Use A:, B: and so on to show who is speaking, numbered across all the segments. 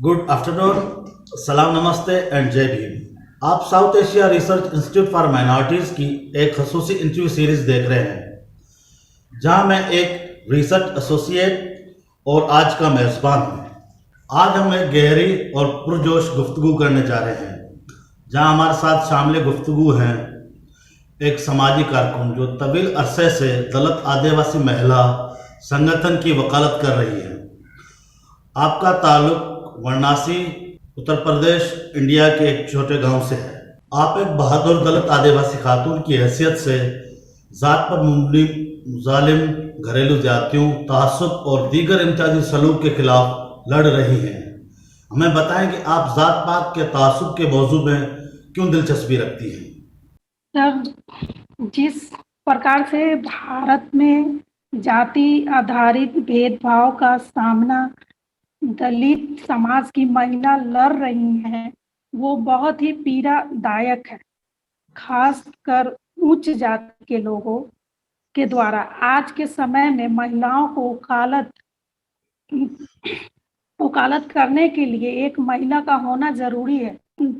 A: Good afternoon, सलाम नमस्ते and जय भीम। आप south Asia research institute for minorities की एक खसूसी इंटरव्यू सीरीज देख रहे हैं, जहां मैं एक रिसर्च एसोसिएट और आज का मेज़बान हूं। आज हम एक गहरी और पुरजोश गुफ्तगू करने जा रहे हैं, जहां हमारे साथ शामिल गुफ्तगू हैं एक समाजी कारकुन जो तवील अरसे से दलित आदिवासी महिला संगठन की वकालत कर रही है। आपका ताल्लुक वाराणसी, उत्तर प्रदेश, इंडिया के एक छोटे गांव से है। आप एक बहादुर दलित आदिवासी खातून की हैसियत से जात पर मबनी जालिम घरेलू जातियों, तासुब और दीगर इम्तियाजी सलूक के खिलाफ लड़ रही हैं। हमें बताएं कि आप जात पात के तासुब के मौजू में क्यों दिलचस्पी रखती हैं।
B: सर, जिस प्रकार से भारत में जाति आधारित भेदभाव का सामना दलित समाज की महिला लड़ रही हैं, वो बहुत ही पीड़ादायक है। खासकर उच्च जाति के लोगों के द्वारा आज के समय में महिलाओं को वकालत करने के लिए एक महिला का होना जरूरी है।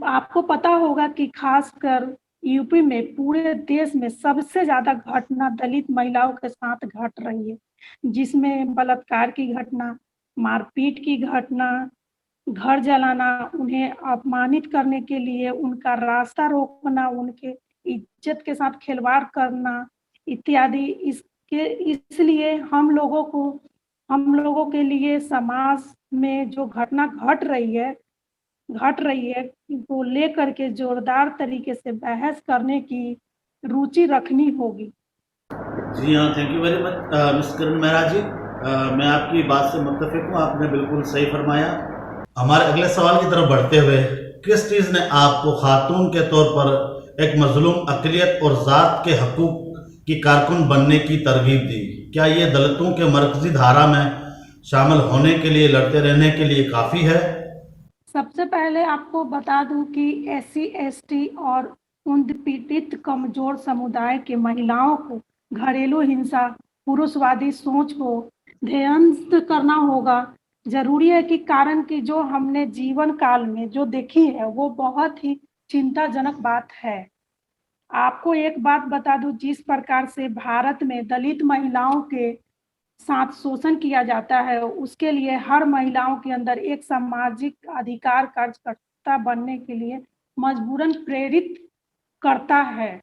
B: आपको पता होगा कि खासकर यूपी में पूरे देश में सबसे ज्यादा घटना दलित महिलाओं के साथ घट रही है, जिसमें बलात्कार की घटना, मारपीट की घटना, घर जलाना, उन्हें अपमानित करने के लिए उनका रास्ता रोकना, उनके इज्जत के साथ खिलवाड़ करना इत्यादि। इसके इसलिए हम लोगों के लिए समाज में जो घटना घट रही है को लेकर के जोरदार तरीके से बहस करने की रुचि रखनी होगी।
A: जी हाँ, thank you very much miss Kiran Mehra ji. मैं आपकी बात से मुत्तफिक हूँ, आपने बिल्कुल सही फरमाया। हमारे अगले सवाल की तरफ बढ़ते हुए, किस चीज़ ने आपको खातून के तौर पर एक मजलूम अकलियत और ज़ात के हकूक़ की कारकुन बनने की तरगीब दी? क्या ये दलितों के मरकजी धारा में शामिल होने के लिए, लड़ते रहने के लिए काफ़ी है?
B: सबसे पहले आपको बता दूं कि SC ST और उन पीड़ित कमजोर समुदाय के महिलाओं को घरेलू हिंसा, पुरुषवादी सोच को ध्वस्त करना होगा। जरूरी है कि कारण कि जो हमने जीवन काल में जो देखी है वो बहुत ही चिंताजनक बात है। आपको एक बात बता दूं, जिस प्रकार से भारत में दलित महिलाओं के साथ शोषण किया जाता है, उसके लिए हर महिलाओं के अंदर एक सामाजिक अधिकार कार्यकर्ता बनने के लिए मजबूरन प्रेरित करता है।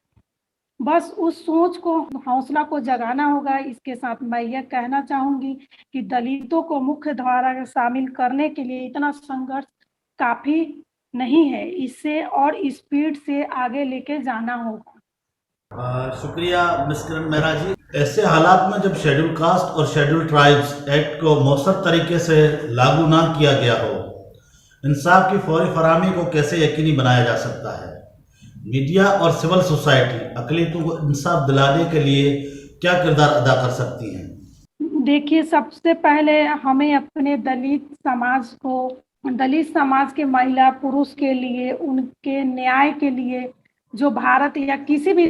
B: बस उस सोच को, हौसला को जगाना होगा। इसके साथ मैं यह कहना चाहूंगी कि दलितों को मुख्य धारा में शामिल करने के लिए इतना संघर्ष काफी नहीं है, इससे और स्पीड से आगे लेके जाना होगा।
A: शुक्रिया मिस किरण मेहरा जी। ऐसे हालात में जब शेड्यूल कास्ट और शेड्यूल ट्राइब्स एक्ट को मौसर तरीके से लागू ना किया गया हो, इंसाफ की फौरी फराहमी को कैसे यकीनी बनाया जा सकता है? मीडिया और सिविल सोसाइटी अकलियतों को इंसाफ दिलाने के लिए क्या किरदार अदा कर सकती हैं?
B: देखिए, सबसे पहले हमें अपने दलित समाज के महिला पुरुष के लिए, उनके न्याय के लिए जो भारत या किसी भी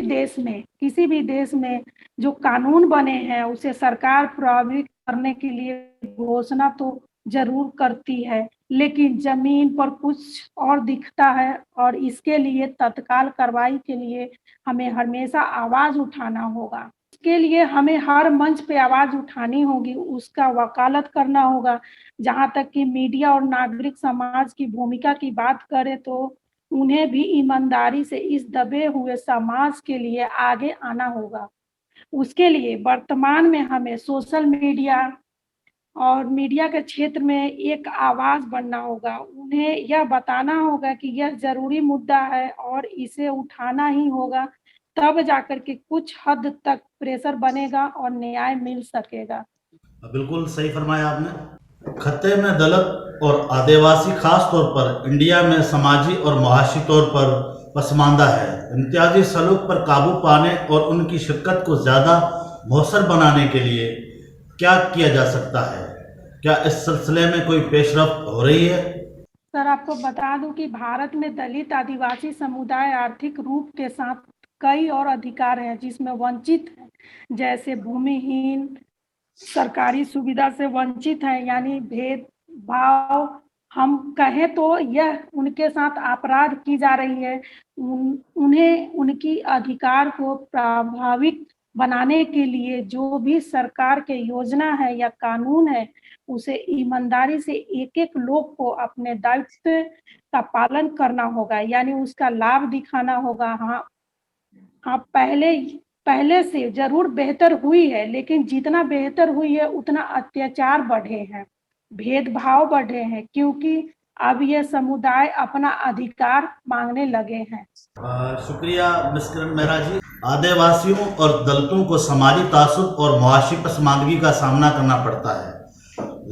B: देश में जो कानून बने हैं उसे सरकार प्रभावित करने के लिए घोषणा तो जरूर करती है, लेकिन जमीन पर कुछ और दिखता है। और इसके लिए तत्काल कार्रवाई के लिए हमें हमेशा आवाज उठाना होगा। के लिए हमें हर मंच पे आवाज उठानी होगी, उसका वकालत करना होगा। जहाँ तक कि मीडिया और नागरिक समाज की भूमिका की बात करें तो उन्हें भी ईमानदारी से इस दबे हुए समाज के लिए आगे आना होगा। उसके लिए वर्तमान में हमें सोशल मीडिया और मीडिया के क्षेत्र में एक आवाज बनना होगा। उन्हें यह बताना होगा कि यह जरूरी मुद्दा है और इसे उठाना ही होगा, तब जाकर के कुछ हद तक प्रेशर बनेगा और न्याय मिल सकेगा।
A: बिल्कुल सही फरमाया आपने। खत्ते में दलित और आदिवासी खास तौर पर इंडिया में समाजी और मुआशी तौर पर पसमानदा है। इम्तियाजी सलूक पर काबू पाने और उनकी शिरकत को ज़्यादा मौसर बनाने के लिए क्या किया जा सकता है? क्या इस सिलसिले में कोई पेशरफ्त हो रही है?
B: सर, आपको बता दूं कि भारत में दलित आदिवासी समुदाय आर्थिक रूप के साथ कई और अधिकार हैं जिसमें वंचित है, जैसे भूमिहीन, सरकारी सुविधा से वंचित है, यानी भेदभाव हम कहें तो यह उनके साथ अपराध की जा रही है। उन्हें उनकी अधिकार को प्रभावित बनाने के लिए जो भी सरकार के योजना है या कानून है, उसे ईमानदारी से एक-एक लोग को अपने दायित्व का पालन करना होगा, यानी उसका लाभ दिखाना होगा। हाँ, हाँ, पहले से ज़रूर बेहतर हुई है, लेकिन जितना बेहतर हुई है, उतना अत्याचार बढ़े हैं, भेदभाव बढ़े हैं, क्योंकि अब ये समुदाय अपना अधिकार माँगने लगे हैं।
A: शुक्रिया मिस किरण मेहरा जी। आदिवासियों और दलितों को समाजी तासुब और मुआशी पसमानदगी का सामना करना पड़ता है,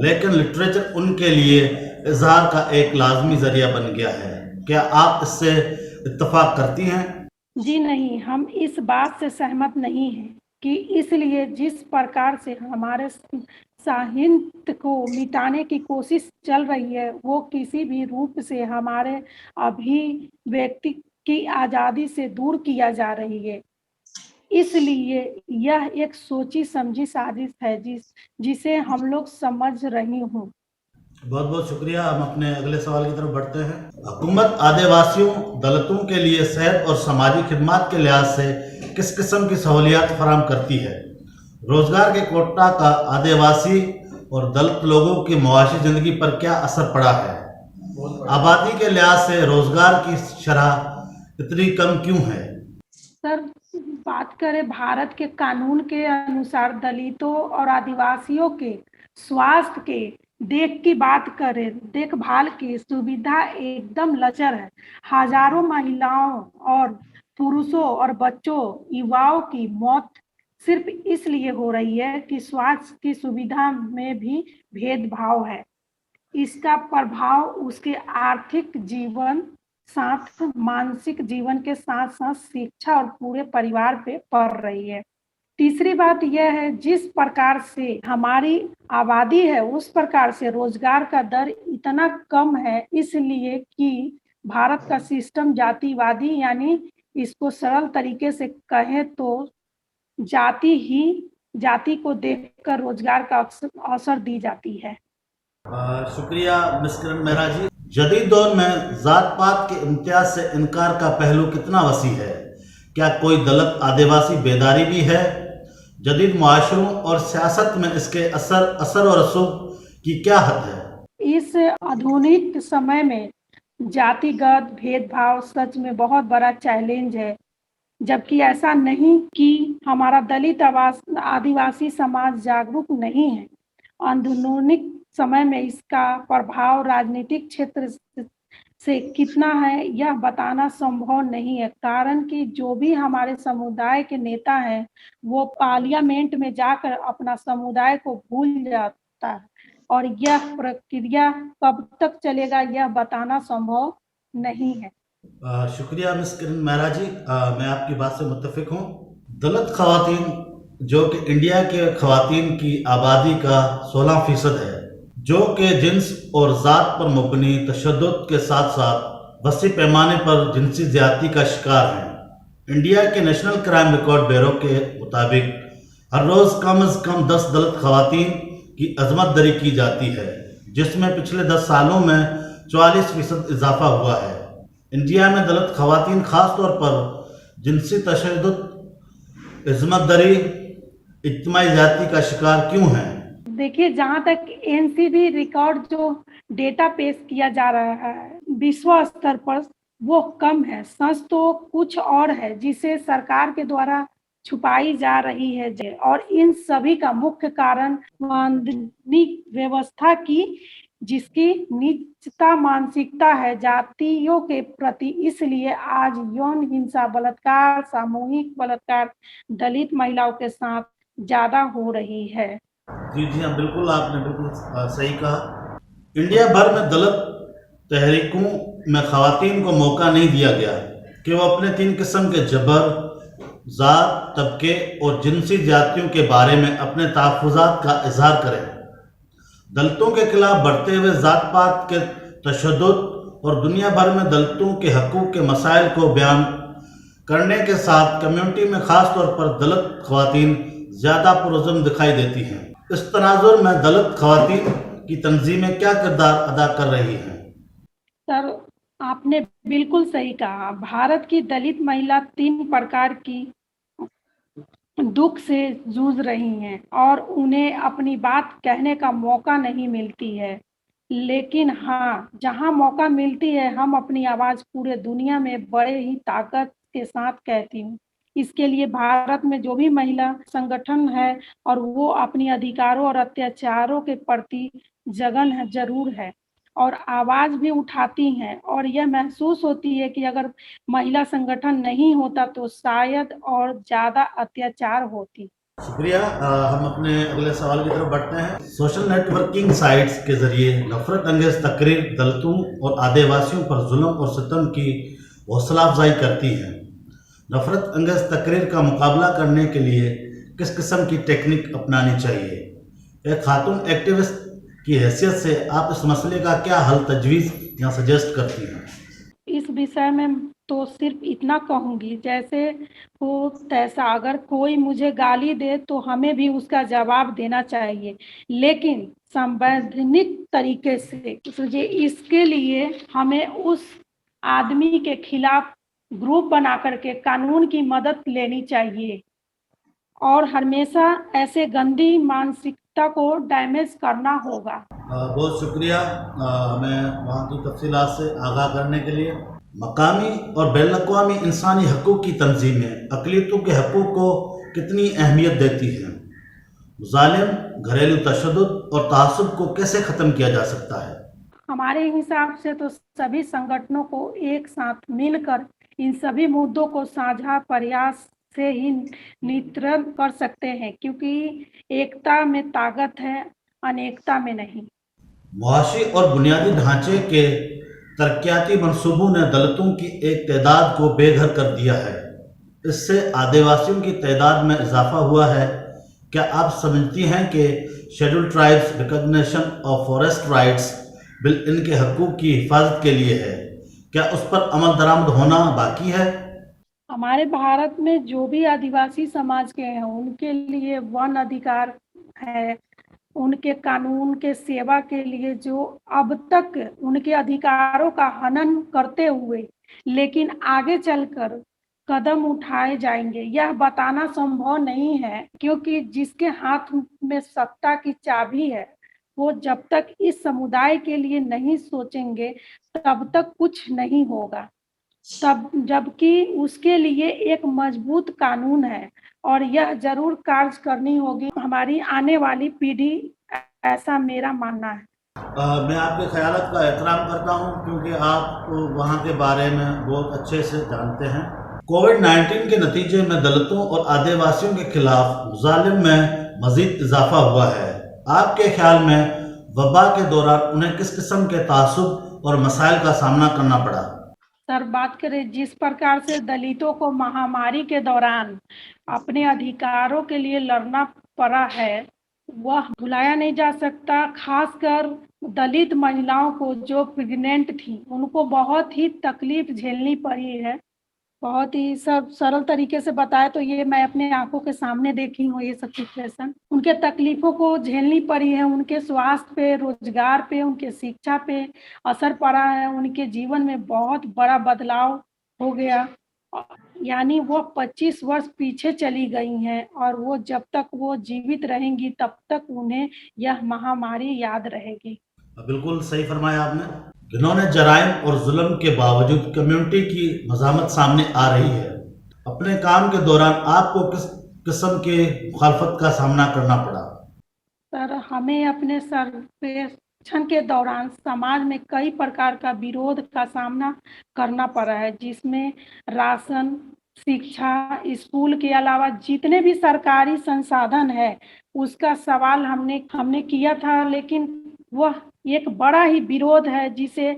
A: लेकिन लिटरेचर उनके लिए इजहार का एक लाजमी जरिया बन गया है। क्या आप इससे इत्तफाक करती हैं?
B: जी नहीं, हम इस बात से सहमत नहीं हैं कि इसलिए जिस प्रकार से हमारे साहित्य को मिटाने की कोशिश चल रही है, वो किसी भी रूप से हमारे अभिव्यक्ति की आज़ादी से दूर किया जा रही है। इसलिए यह एक सोची समझी साजिश है जिसे हम लोग समझ रही हूँ।
A: बहुत बहुत शुक्रिया। हम अपने अगले सवाल की तरफ बढ़ते हैं। हुकूमत आदिवासियों दलितों के लिए सेहत और समाजी खिदमत के लिहाज से किस किस्म की सहूलियात फराहम करती है? रोजगार के कोटा का आदिवासी और दलित लोगों की मुआशी जिंदगी पर क्या असर पड़ा है? आबादी के लिहाज से रोजगार की शरह इतनी कम क्यों है?
B: सर, बात करें भारत के कानून के अनुसार दलितों और आदिवासियों के स्वास्थ्य के देखभाल की सुविधा एकदम लचर है। हजारों महिलाओं और पुरुषों और बच्चों युवाओं की मौत सिर्फ इसलिए हो रही है कि स्वास्थ्य की सुविधा में भी भेदभाव है। इसका प्रभाव उसके आर्थिक जीवन साथ मानसिक जीवन के साथ साथ शिक्षा और पूरे परिवार पे पड़ रही है। तीसरी बात यह है, जिस प्रकार से हमारी आबादी है उस प्रकार से रोजगार का दर इतना कम है, इसलिए कि भारत का सिस्टम जातिवादी, यानी इसको सरल तरीके से कहें तो जाति को देखकर रोजगार का अवसर दी जाती है।
A: शुक्रिया मिस किरण मेहरा जी। जदीद दौर में जात पात के इम्तियाज से इनकार का पहलू कितना वसी है? क्या कोई दलित आदिवासी बेदारी भी है? जदीद मुआशरों और सियासत में इसके असर और रसूख की क्या हद है?
B: इस आधुनिक समय में जातिगत भेदभाव सच में बहुत बड़ा चैलेंज है, जबकि ऐसा नहीं कि हमारा दलित आदिवासी समाज जागरूक नहीं है। आधुनिक समय में इसका प्रभाव राजनीतिक क्षेत्र से कितना है यह बताना संभव नहीं है, कारण कि जो भी हमारे समुदाय के नेता हैं वो पार्लियामेंट में जाकर अपना समुदाय को भूल जाता है, और यह प्रक्रिया कब तक चलेगा यह बताना संभव नहीं है।
A: शुक्रिया मिस किरण मेहरा जी। मैं आपकी बात से मुत्तफिक हूँ। दलित खवातीन जो कि इंडिया के खवातीन की आबादी का 16% है, जो कि जिन्स और ज़ात पर मुबनी तशद्दुद के साथ साथ वसी पैमाने पर जिनसी ज़्यादती का शिकार हैं। इंडिया के नेशनल क्राइम रिकॉर्ड ब्यूरो के मुताबिक हर रोज़ कम अज़ कम 10 दलित खवातीन की अजमत दरी की जाती है, जिसमें पिछले 10 सालों में 44% इजाफा हुआ है। इंडिया में दलित खवातीन खास तौर पर जिनसी तशद्दुद, इज़्ज़त दरी, इज्तिमाई ज़्यादती का शिकार क्यों हैं?
B: देखिए, जहाँ तक एनसीबी रिकॉर्ड जो डेटा पेश किया जा रहा है विश्व स्तर पर, वो कम है। सच तो कुछ और है जिसे सरकार के द्वारा छुपाई जा रही है, और इन सभी का मुख्य कारण वैधानिक व्यवस्था की जिसकी निचता मानसिकता है जातियों के प्रति। इसलिए आज यौन हिंसा, बलात्कार, सामूहिक बलात्कार दलित महिलाओं के साथ ज्यादा हो रही है।
A: जी हाँ, बिल्कुल, आपने बिल्कुल सही कहा। इंडिया भर में दलित तहरीकों में खवातीन को मौका नहीं दिया गया कि वो अपने 3 किस्म के जबर, ज़ात, तबके और जिनसी ज़्यादतियों के बारे में अपने तहफ़्फ़ुज़ात का इजहार करें। दलितों के खिलाफ बढ़ते हुए ज़ात पात के तशद्दुद और दुनिया भर में दलितों के हकूक़ के मसाइल को बयान करने के साथ कम्युनिटी में ख़ास तौर पर दलित खवातीन ज़्यादा पुरज़म दिखाई देती हैं। इस तनाजुर में दलित खवातीन की तंजीमें क्या किरदार अदा कर रही हैं?
B: सर, आपने बिल्कुल सही कहा। भारत की दलित महिला 3 प्रकार की दुख से जूझ रही हैं और उन्हें अपनी बात कहने का मौका नहीं मिलती है। लेकिन हाँ, जहाँ मौका मिलती है, हम अपनी आवाज़ पूरे दुनिया में बड़े ही ताकत के साथ कहती हूँ। इसके लिए भारत में जो भी महिला संगठन है और वो अपनी अधिकारों और अत्याचारों के प्रति जगन है, ज़रूर है और आवाज़ भी उठाती हैं और यह महसूस होती है कि अगर महिला संगठन नहीं होता तो शायद और ज़्यादा अत्याचार होती।
A: शुक्रिया। हम अपने अगले सवाल की तरफ बढ़ते हैं। सोशल नेटवर्किंग साइट्स के जरिए नफरत अंगेज तकरीर दलितों और आदिवासियों पर जुल्म और सितम की हौसला अफजाई करती हैं। नफरत अंगेज तकरीर का मुकाबला करने के लिए किस किस्म की टेक्निक अपनानी चाहिए? एक खातून एक्टिविस्ट की हैसियत से आप इस मसले का क्या हल तजवीज़ या सजेस्ट करती हैं?
B: इस विषय में तो सिर्फ इतना कहूँगी, जैसे हो तैसा। अगर कोई मुझे गाली दे तो हमें भी उसका जवाब देना चाहिए, लेकिन संवैधानिक तरीके से। इसके लिए हमें उस आदमी के खिलाफ ग्रुप बना करके कानून की मदद लेनी चाहिए और हमेशा ऐसे गंदी मानसिकता को डैमेज करना होगा।
A: बहुत शुक्रिया हमें वहाँ की तफसीलात से आगाह करने के लिए। मकामी और बैनुल-अक़वामी इंसानी हकूक़ की तंजीमें अक़लियतों के हकूक़ को कितनी अहमियत देती हैं? ज़ालिम घरेलू तशद्दुद और तआस्सुब को कैसे ख़त्म किया जा सकता है?
B: हमारे हिसाब से तो सभी संगठनों को एक साथ मिलकर इन सभी मुद्दों को साझा प्रयास से ही नियंत्रण कर सकते हैं, क्योंकि एकता में ताकत है, अनेकता में नहीं।
A: मुआशी और बुनियादी ढांचे के तरक्याती मंसूबों ने दलितों की एक तादाद को बेघर कर दिया है। इससे आदिवासियों की तादाद में इजाफा हुआ है। क्या आप समझती हैं कि scheduled tribes recognition of forest rights bill इनके हकूक़ की हिफाजत के लिए है? क्या उस पर अमल दरामद होना बाकी है?
B: हमारे भारत में जो भी आदिवासी समाज के हैं, उनके लिए वन अधिकार है। उनके कानून के सेवा के लिए जो अब तक उनके अधिकारों का हनन करते हुए, लेकिन आगे चलकर कदम उठाए जाएंगे, यह बताना संभव नहीं है, क्योंकि जिसके हाथ में सत्ता की चाबी है, वो जब तक इस समुदाय के लिए नहीं सोचेंगे, तब तक कुछ नहीं होगा। तब जबकि उसके लिए एक मजबूत कानून है और यह जरूर कार्य करनी होगी हमारी आने वाली पीढ़ी, ऐसा मेरा मानना है।
A: मैं आपके ख्यालात का एहतराम करता हूं, क्योंकि आप वहां के बारे में बहुत अच्छे से जानते हैं। कोविड-19 के नतीजे में दलितों और आदिवासियों के खिलाफ ज़ालिम में मज़ीद इजाफा हुआ है। आपके ख्याल में वबा के दौरान उन्हें किस किस्म के तासुब और मसाइल का सामना करना पड़ा?
B: सर, बात करें जिस प्रकार से दलितों को महामारी के दौरान अपने अधिकारों के लिए लड़ना पड़ा है, वह भुलाया नहीं जा सकता। खासकर दलित महिलाओं को जो प्रेग्नेंट थी, उनको बहुत ही तकलीफ झेलनी पड़ी है। बहुत ही सब सरल तरीके से बताए तो ये मैं अपने आंखों के सामने देखी हूँ ये सब सिचुएशन। उनके तकलीफों को झेलनी पड़ी है, उनके स्वास्थ्य पे, रोजगार पे, उनके शिक्षा पे असर पड़ा है, उनके जीवन में बहुत बड़ा बदलाव हो गया। यानी वो 25 वर्ष पीछे चली गई हैं और वो जब तक वो जीवित रहेंगी तब तक उन्हें यह महामारी याद रहेगी।
A: बिल्कुल सही फरमाया आपने। जिन्होंने जराइम और जुल्म के बावजूद कम्युनिटी की मज़ामत सामने आ रही है। अपने काम के दौरान आपको किस किस्म के मुखालफत का सामना करना पड़ा?
B: सर, हमें अपने सर्वेक्षण के दौरान समाज में कई प्रकार का विरोध का सामना करना पड़ा है, जिसमें राशन, शिक्षा, स्कूल के अलावा जितने भी सरकारी संसाधन है, उसका सवाल हमने किया था, लेकिन वह एक बड़ा ही विरोध है जिसे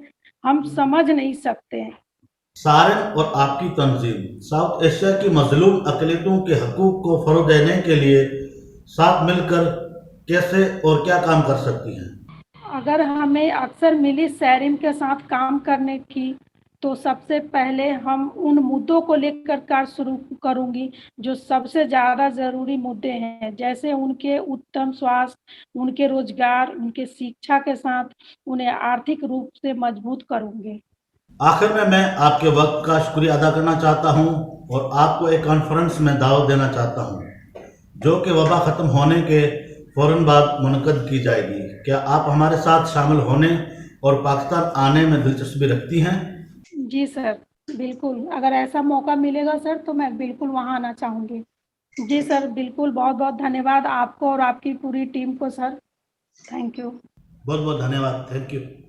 B: हम समझ नहीं सकते हैं।
A: सारिन और आपकी तंजीम साउथ एशिया की मजलूम अक़लियतों के हकूक़ को फ़रोग़ देने के लिए साथ मिलकर कैसे और क्या काम कर सकती हैं?
B: अगर हमें अक्सर मिली सैरिम के साथ काम करने की तो सबसे पहले हम उन मुद्दों को लेकर कार्य शुरू करूंगी जो सबसे ज़्यादा ज़रूरी मुद्दे हैं, जैसे उनके उत्तम स्वास्थ्य, उनके रोजगार, उनके शिक्षा के साथ उन्हें आर्थिक रूप से मजबूत करूंगी।
A: आखिर में मैं आपके वक्त का शुक्रिया अदा करना चाहता हूं और आपको एक कॉन्फ्रेंस में दावत देना चाहता हूं जो कि वबा ख़त्म होने के फ़ौरन बाद मुनक़द की जाएगी। क्या आप हमारे साथ शामिल होने और पाकिस्तान आने में दिलचस्पी रखती हैं?
B: जी सर, बिल्कुल, अगर ऐसा मौका मिलेगा सर तो मैं बिल्कुल वहाँ आना चाहूँगी। जी सर, बिल्कुल, बहुत-बहुत धन्यवाद आपको और आपकी पूरी टीम को सर। Thank you.
A: बहुत बहुत धन्यवाद। Thank you.